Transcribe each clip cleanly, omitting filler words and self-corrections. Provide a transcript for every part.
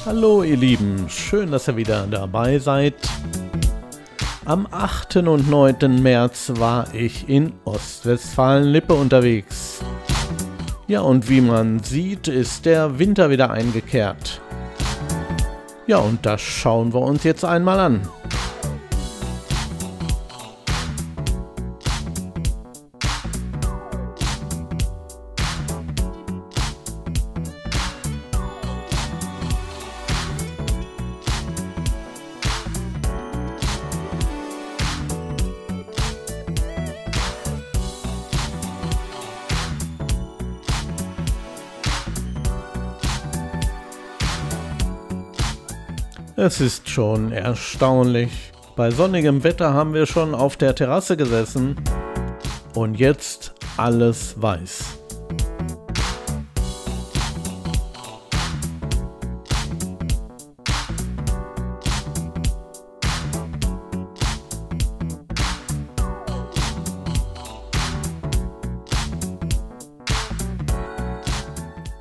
Hallo ihr Lieben, schön, dass ihr wieder dabei seid. Am 8. und 9. März war ich in Ostwestfalen-Lippe unterwegs. Ja, und wie man sieht, ist der Winter wieder eingekehrt. Ja, und das schauen wir uns jetzt einmal an. Es ist schon erstaunlich. Bei sonnigem Wetter haben wir schon auf der Terrasse gesessen und jetzt alles weiß.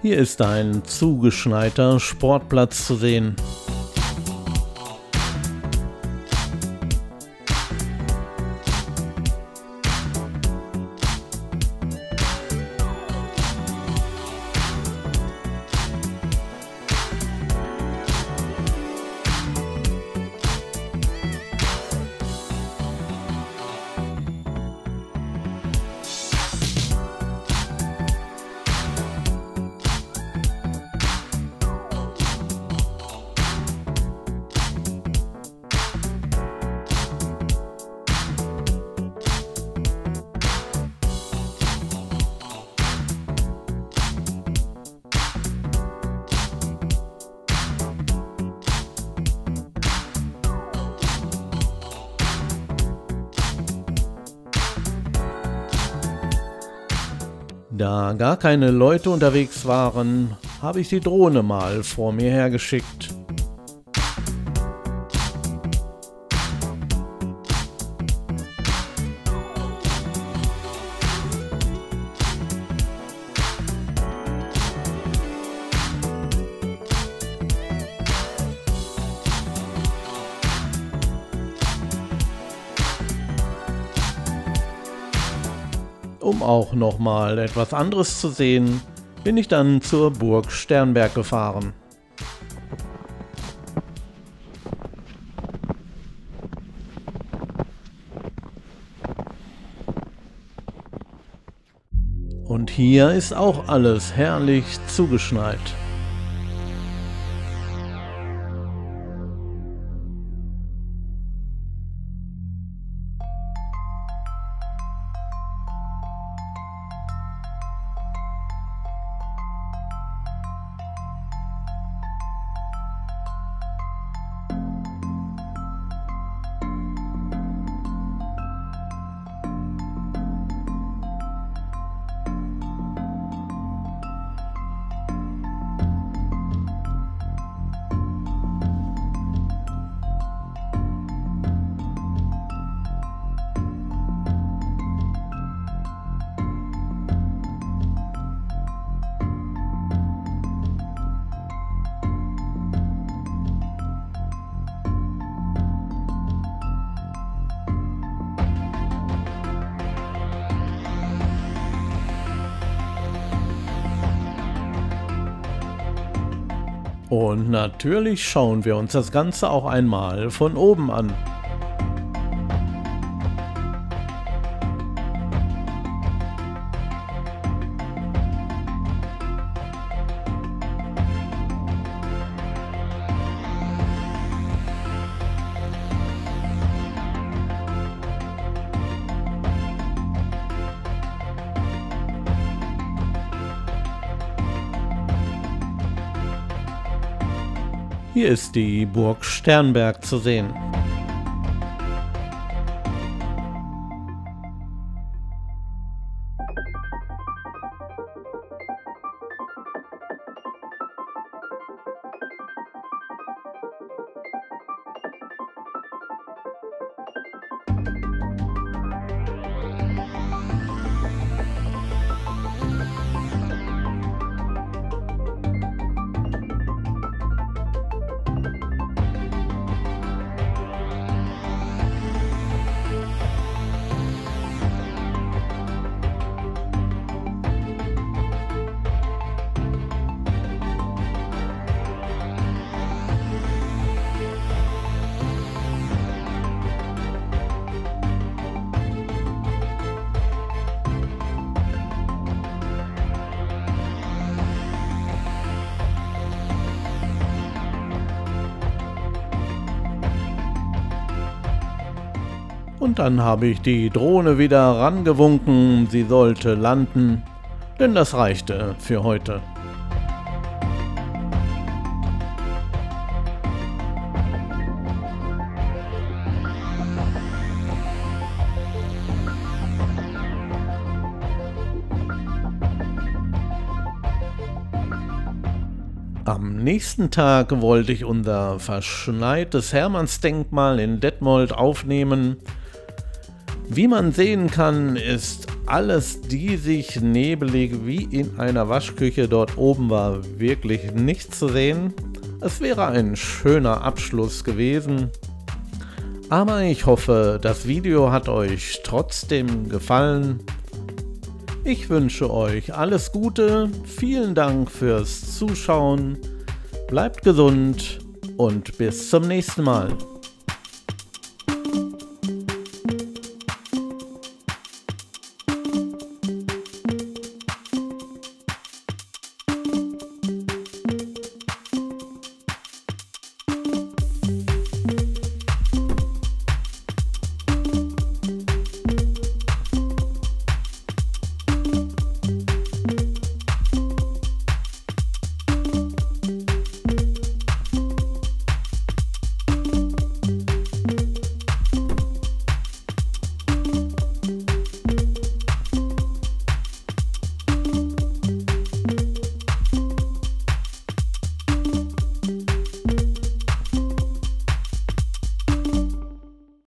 Hier ist ein zugeschneiter Sportplatz zu sehen. Da gar keine Leute unterwegs waren, habe ich die Drohne mal vor mir hergeschickt. Um auch nochmal etwas anderes zu sehen, bin ich dann zur Burg Sternberg gefahren. Und hier ist auch alles herrlich zugeschneit. Und natürlich schauen wir uns das Ganze auch einmal von oben an. Hier ist die Burg Sternberg zu sehen. Und dann habe ich die Drohne wieder rangewunken, sie sollte landen, denn das reichte für heute. Am nächsten Tag wollte ich unser verschneites Hermannsdenkmal in Detmold aufnehmen. Wie man sehen kann, ist alles diesig nebelig wie in einer Waschküche. Dort oben war wirklich nichts zu sehen. Es wäre ein schöner Abschluss gewesen. Aber ich hoffe, das Video hat euch trotzdem gefallen. Ich wünsche euch alles Gute, vielen Dank fürs Zuschauen, bleibt gesund und bis zum nächsten Mal.